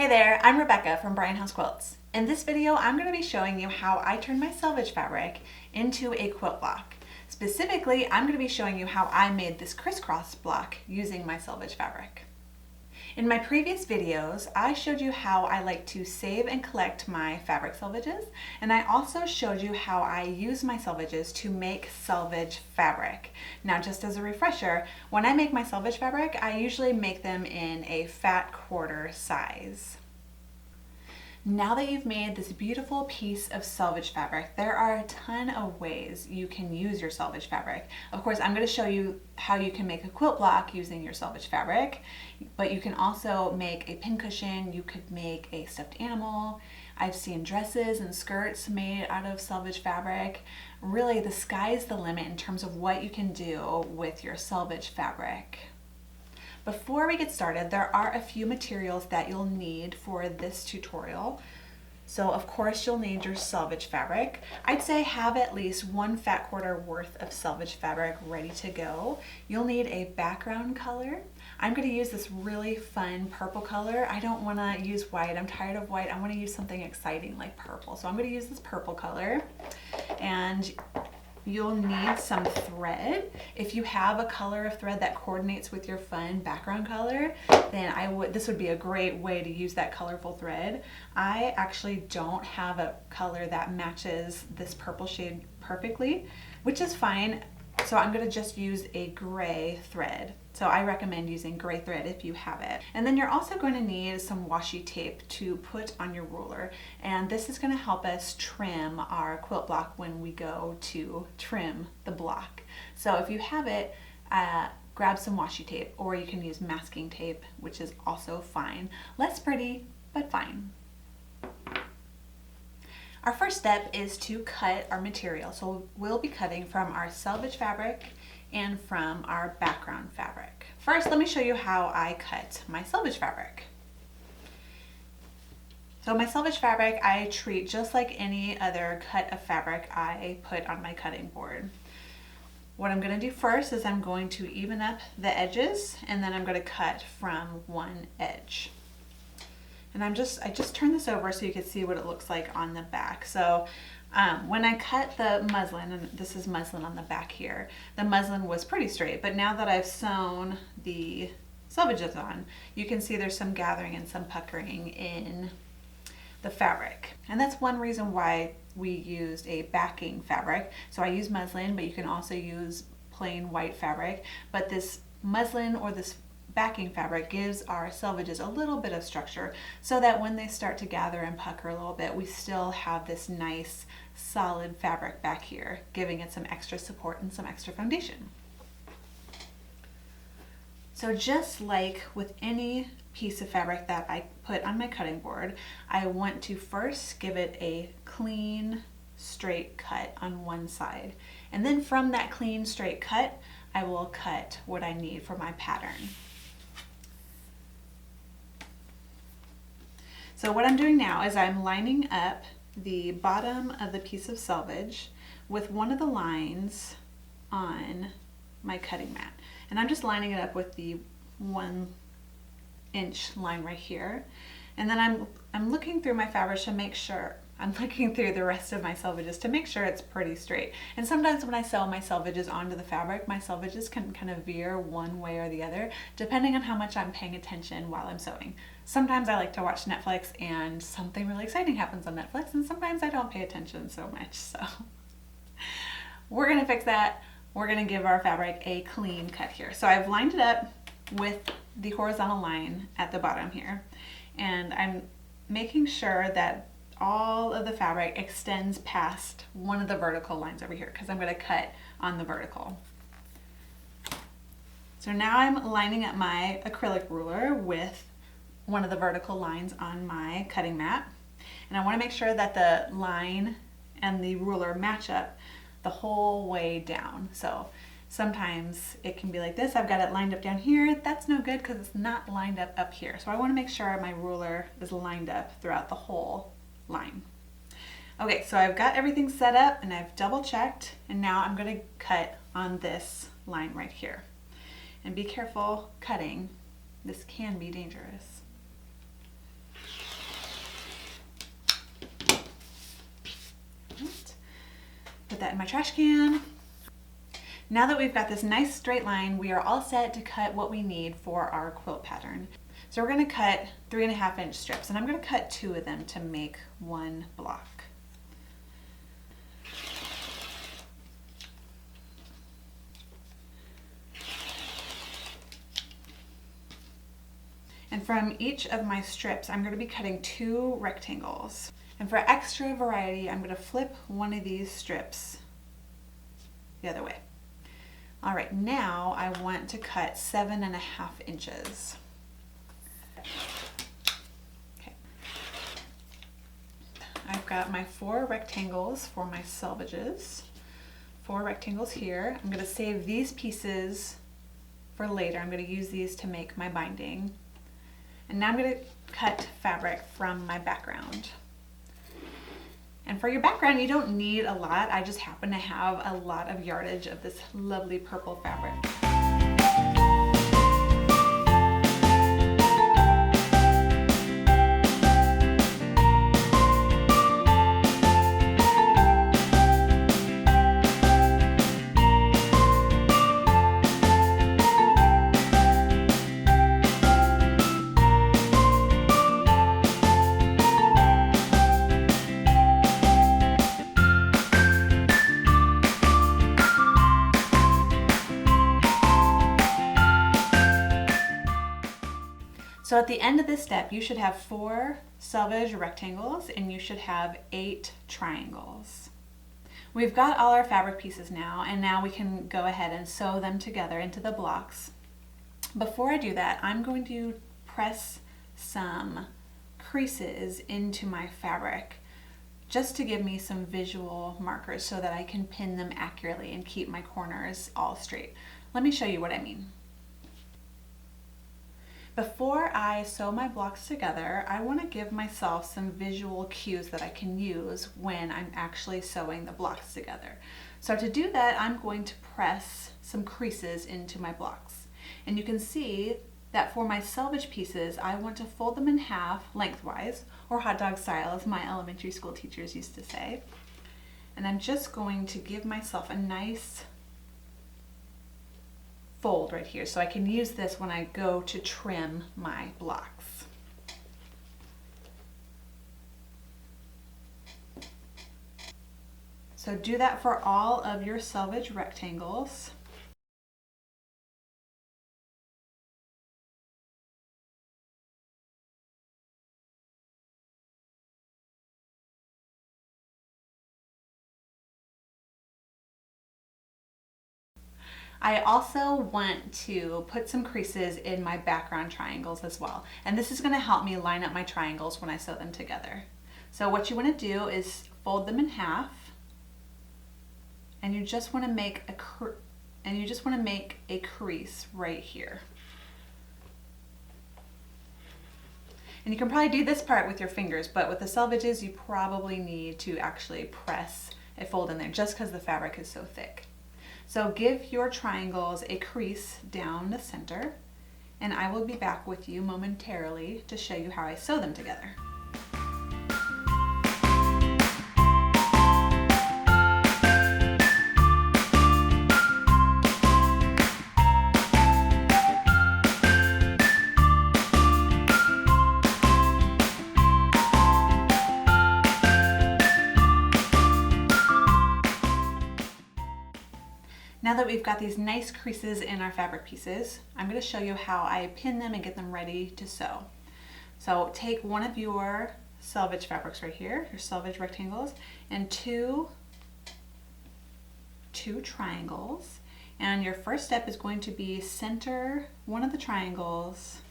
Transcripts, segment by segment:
Hey there, I'm Rebecca from Bryan Quilts. In this video, I'm going to be showing you how I turned my selvage fabric into a quilt block. Specifically, I'm going to be showing you how I made this crisscross block using my selvage fabric. In my previous videos, I showed you how I like to save and collect my fabric selvages, and I also showed you how I use my selvages to make selvage fabric. Now, just as a refresher, when I make my selvage fabric, I usually make them in a fat quarter size. Now that you've made this beautiful piece of selvage fabric, there are a ton of ways you can use your selvage fabric. Of course, I'm going to show you how you can make a quilt block using your selvage fabric, but you can also make a pincushion, you could make a stuffed animal. I've seen dresses and skirts made out of selvage fabric. Really, the sky's the limit in terms of what you can do with your selvage fabric. Before we get started, there are a few materials that you'll need for this tutorial. So of course you'll need your selvage fabric. I'd say have at least 1 fat quarter worth of selvage fabric ready to go. You'll need a background color. I'm going to use this really fun purple color. I don't want to use white. I'm tired of white. I want to use something exciting like purple. So I'm going to use this purple color. And you'll need some thread. If you have a color of thread that coordinates with your fun background color, then this would be a great way to use that colorful thread. I actually don't have a color that matches this purple shade perfectly, which is fine. So I'm going to just use a gray thread. So I recommend using gray thread if you have it. And then you're also going to need some washi tape to put on your ruler. And this is going to help us trim our quilt block when we go to trim the block. So if you have it, grab some washi tape, or you can use masking tape, which is also fine. Less pretty, but fine. Our first step is to cut our material. So we'll be cutting from our selvage fabric and from our background fabric. First, let me show you how I cut my selvage fabric. So my selvage fabric, I treat just like any other cut of fabric I put on my cutting board. What I'm going to do first is I'm going to even up the edges, and then I'm going to cut from one edge. And I just turn this over so you can see what it looks like on the back. So when I cut the muslin, and this is muslin on the back here, the muslin was pretty straight, but now that I've sewn the selvages on, you can see there's some gathering and some puckering in the fabric. And that's one reason why we used a backing fabric. So I use muslin, but you can also use plain white fabric. But this muslin or this backing fabric gives our selvages a little bit of structure so that when they start to gather and pucker a little bit, we still have this nice solid fabric back here, giving it some extra support and some extra foundation. So just like with any piece of fabric that I put on my cutting board, I want to first give it a clean, straight cut on one side. And then from that clean, straight cut, I will cut what I need for my pattern. So what I'm doing now is I'm lining up the bottom of the piece of selvage with one of the lines on my cutting mat. And I'm just lining it up with the 1 inch line right here. And then I'm looking through my fabric to make sure, I'm looking through the rest of my selvages to make sure it's pretty straight. And sometimes when I sew my selvages onto the fabric, my selvages can kind of veer one way or the other, depending on how much I'm paying attention while I'm sewing. Sometimes I like to watch Netflix and something really exciting happens on Netflix, and sometimes I don't pay attention so much. So we're gonna fix that. We're gonna give our fabric a clean cut here. So I've lined it up with the horizontal line at the bottom here. And I'm making sure that all of the fabric extends past one of the vertical lines over here, because I'm going to cut on the vertical. So now I'm lining up my acrylic ruler with one of the vertical lines on my cutting mat. And I want to make sure that the line and the ruler match up the whole way down. So sometimes it can be like this. I've got it lined up down here. That's no good because it's not lined up here. So I want to make sure my ruler is lined up throughout the whole line. Okay, so I've got everything set up and I've double checked, and now I'm going to cut on this line right here. And be careful cutting. This can be dangerous. Put that in my trash can. Now that we've got this nice straight line, we are all set to cut what we need for our quilt pattern. So we're going to cut 3.5-inch strips, and I'm going to cut 2 of them to make one block. And from each of my strips, I'm going to be cutting 2 rectangles. And for extra variety, I'm going to flip one of these strips the other way. All right, now I want to cut 7.5 inches. Okay. I've got my 4 rectangles for my selvages. 4 rectangles here. I'm going to save these pieces for later. I'm going to use these to make my binding. And now I'm going to cut fabric from my background. And for your background, you don't need a lot. I just happen to have a lot of yardage of this lovely purple fabric. So at the end of this step, you should have 4 selvage rectangles and you should have 8 triangles. We've got all our fabric pieces now, and now we can go ahead and sew them together into the blocks. Before I do that, I'm going to press some creases into my fabric just to give me some visual markers so that I can pin them accurately and keep my corners all straight. Let me show you what I mean. Before I sew my blocks together, I want to give myself some visual cues that I can use when I'm actually sewing the blocks together. So to do that, I'm going to press some creases into my blocks. And you can see that for my selvage pieces, I want to fold them in half lengthwise, or hot dog style, as my elementary school teachers used to say. And I'm just going to give myself a nice fold right here, so I can use this when I go to trim my blocks. So do that for all of your selvage rectangles. I also want to put some creases in my background triangles as well. And this is going to help me line up my triangles when I sew them together. So what you want to do is fold them in half, and you just want to make a crease right here. And you can probably do this part with your fingers, but with the selvages, you probably need to actually press a fold in there just because the fabric is so thick. So give your triangles a crease down the center, and I will be back with you momentarily to show you how I sew them together. Now that we've got these nice creases in our fabric pieces, I'm going to show you how I pin them and get them ready to sew. So take one of your selvage fabrics right here, your selvage rectangles, and two triangles. And your first step is going to be center one of the triangles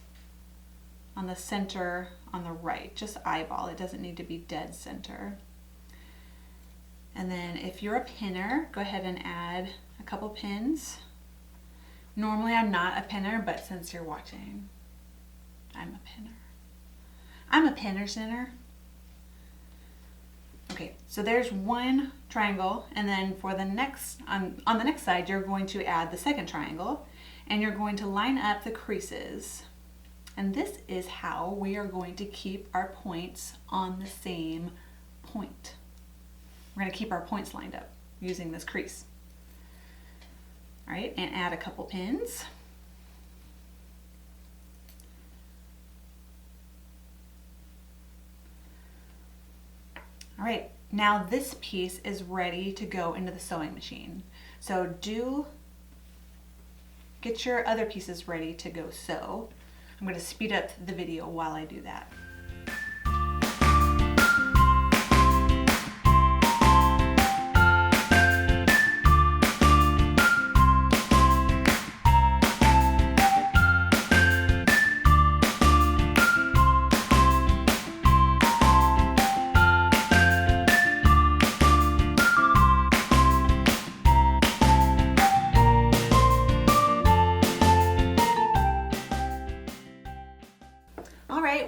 on the center on the right, just eyeball. It doesn't need to be dead center. And then if you're a pinner, go ahead and add a couple pins. Normally I'm not a pinner, but since you're watching, I'm a pinner. I'm a pinner center. Okay, so there's one triangle, and then for the next, on the next side, you're going to add the second triangle, and you're going to line up the creases. And this is how we are going to keep our points on the same point. We're going to keep our points lined up. using this crease. All right, and add a couple pins. All right, now this piece is ready to go into the sewing machine. So get your other pieces ready to go sew. I'm going to speed up the video while I do that.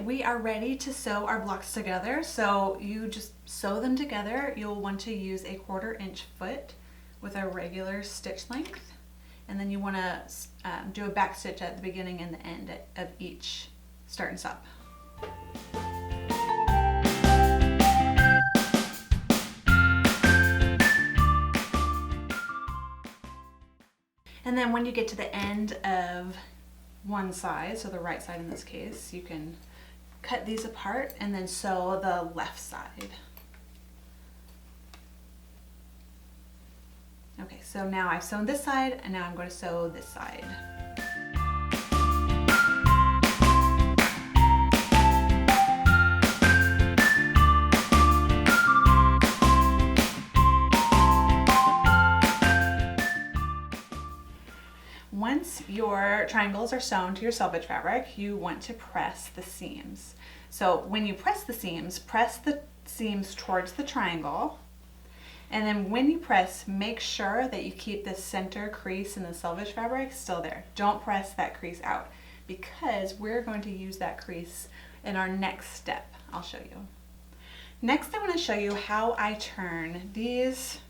We are ready to sew our blocks together. So you just sew them together. You'll want to use a 1/4 inch foot with a regular stitch length, and then you want to do a back stitch at the beginning and the end of each start and stop. And then when you get to the end of one side, so the right side in this case, you can cut these apart and then sew the left side. Okay, so now I've sewn this side and now I'm going to sew this side. Once your triangles are sewn to your selvage fabric, you want to press the seams. So when you press the seams towards the triangle, and then when you press, make sure that you keep the center crease in the selvage fabric still there. Don't press that crease out, because we're going to use that crease in our next step. I'll show you. Next, I want to show you how I turn these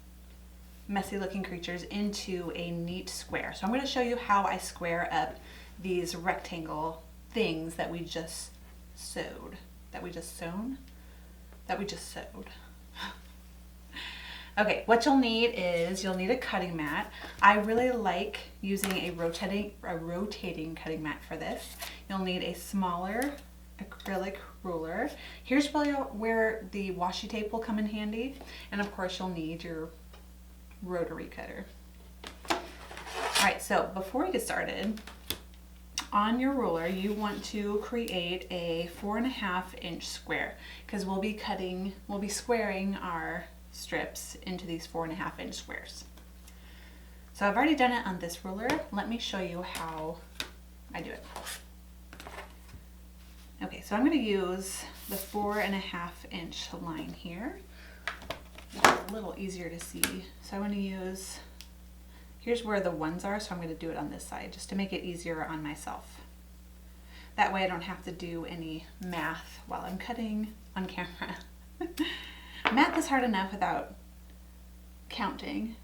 messy looking creatures into a neat square. So I'm going to show you how I square up these rectangle things that we just sewed. Okay, what you'll need is a cutting mat. I really like using a rotating cutting mat for this. You'll need a smaller acrylic ruler. Here's where the washi tape will come in handy, and of course you'll need your rotary cutter. All right, so before we get started, on your ruler you want to create a 4.5 inch square, because we'll be squaring our strips into these 4.5 inch squares. So I've already done it on this ruler. Let me show you how I do it. Okay, so I'm going to use the 4.5 inch line here. It's a little easier to see. So I want to use, here's where the ones are, so I'm going to do it on this side just to make it easier on myself. That way I don't have to do any math while I'm cutting on camera. Math is hard enough without counting,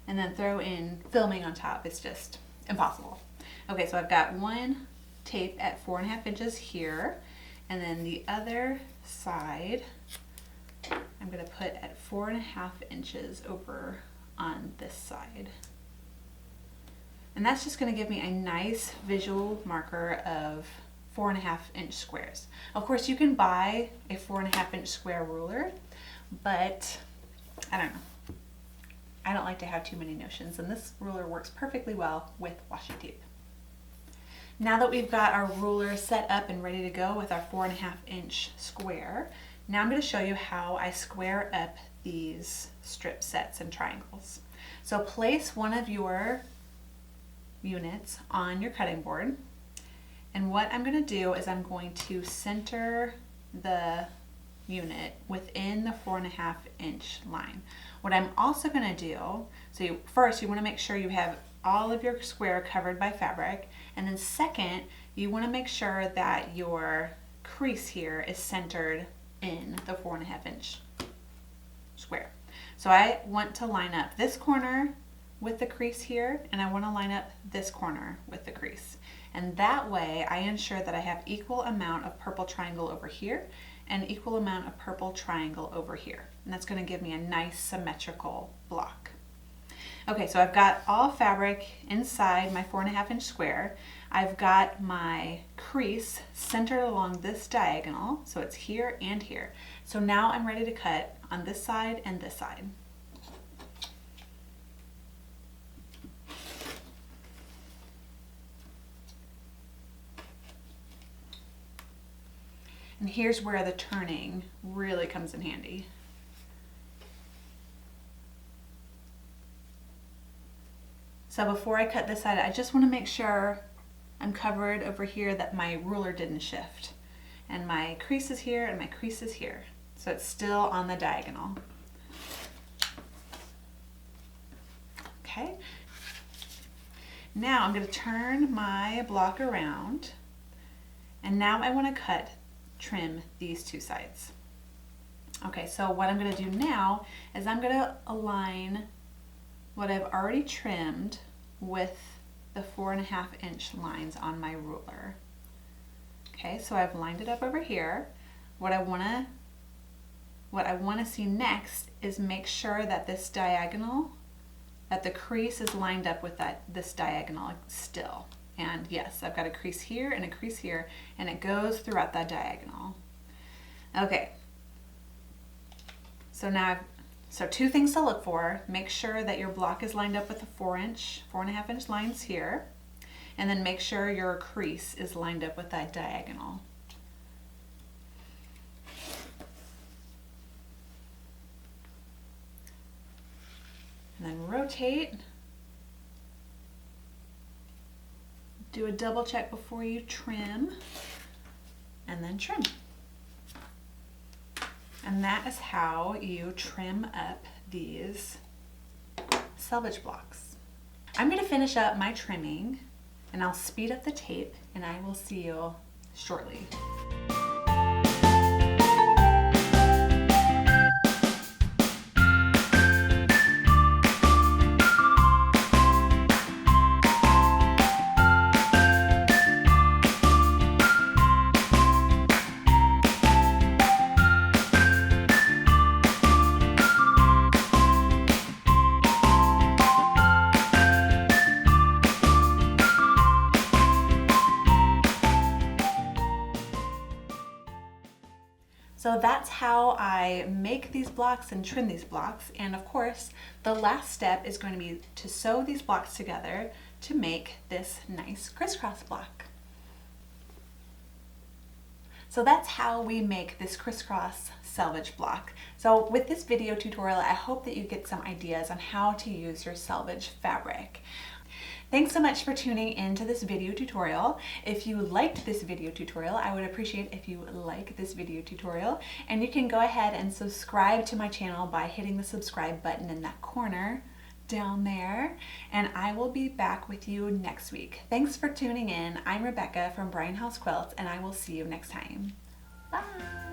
and then throw in filming on top. It's just impossible. Okay, so I've got one tape at 4.5 inches here, and then the other side I'm going to put at 4.5 inches over on this side. And that's just going to give me a nice visual marker of 4.5 inch squares. Of course, you can buy a 4.5 inch square ruler, but I don't know. I don't like to have too many notions, and this ruler works perfectly well with washi tape. Now that we've got our ruler set up and ready to go with our 4.5 inch square, now I'm going to show you how I square up these strip sets and triangles. So place one of your units on your cutting board, and what I'm going to do is I'm going to center the unit within the 4.5 inch line. What I'm also going to do, so first you want to make sure you have all of your square covered by fabric, and then second you want to make sure that your crease here is centered in the 4.5 inch square. So I want to line up this corner with the crease here, and I want to line up this corner with the crease. And that way I ensure that I have equal amount of purple triangle over here an equal amount of purple triangle over here. And that's going to give me a nice symmetrical block. Okay, so I've got all fabric inside my 4.5 inch square. I've got my crease centered along this diagonal, so it's here and here. So now I'm ready to cut on this side and this side. And here's where the turning really comes in handy. So before I cut this side, I just want to make sure I'm covered over here, that my ruler didn't shift. And my crease is here and my crease is here. So it's still on the diagonal. Okay. Now I'm going to turn my block around, and now I want to trim these two sides. Okay, so what I'm going to do now is I'm going to align what I've already trimmed with the 4.5 inch lines on my ruler. Okay, so I've lined it up over here. What I want to see next is make sure that this diagonal, that the crease is lined up with this diagonal still. And yes, I've got a crease here and a crease here, and it goes throughout that diagonal. Okay, so now so two things to look for. Make sure that your block is lined up with the 4.5 inch lines here, and then make sure your crease is lined up with that diagonal. And then rotate. Do a double check before you trim, and then trim. And that is how you trim up these selvage blocks. I'm going to finish up my trimming, and I'll speed up the tape, and I will see you shortly. So that's how I make these blocks and trim these blocks. And of course, the last step is going to be to sew these blocks together to make this nice crisscross block. So that's how we make this crisscross selvage block. So with this video tutorial, I hope that you get some ideas on how to use your selvage fabric. Thanks so much for tuning into this video tutorial. If you liked this video tutorial, I would appreciate if you like this video tutorial, and you can go ahead and subscribe to my channel by hitting the subscribe button in that corner down there, and I will be back with you next week. Thanks for tuning in. I'm Rebecca from Bryan Quilts, and I will see you next time. Bye!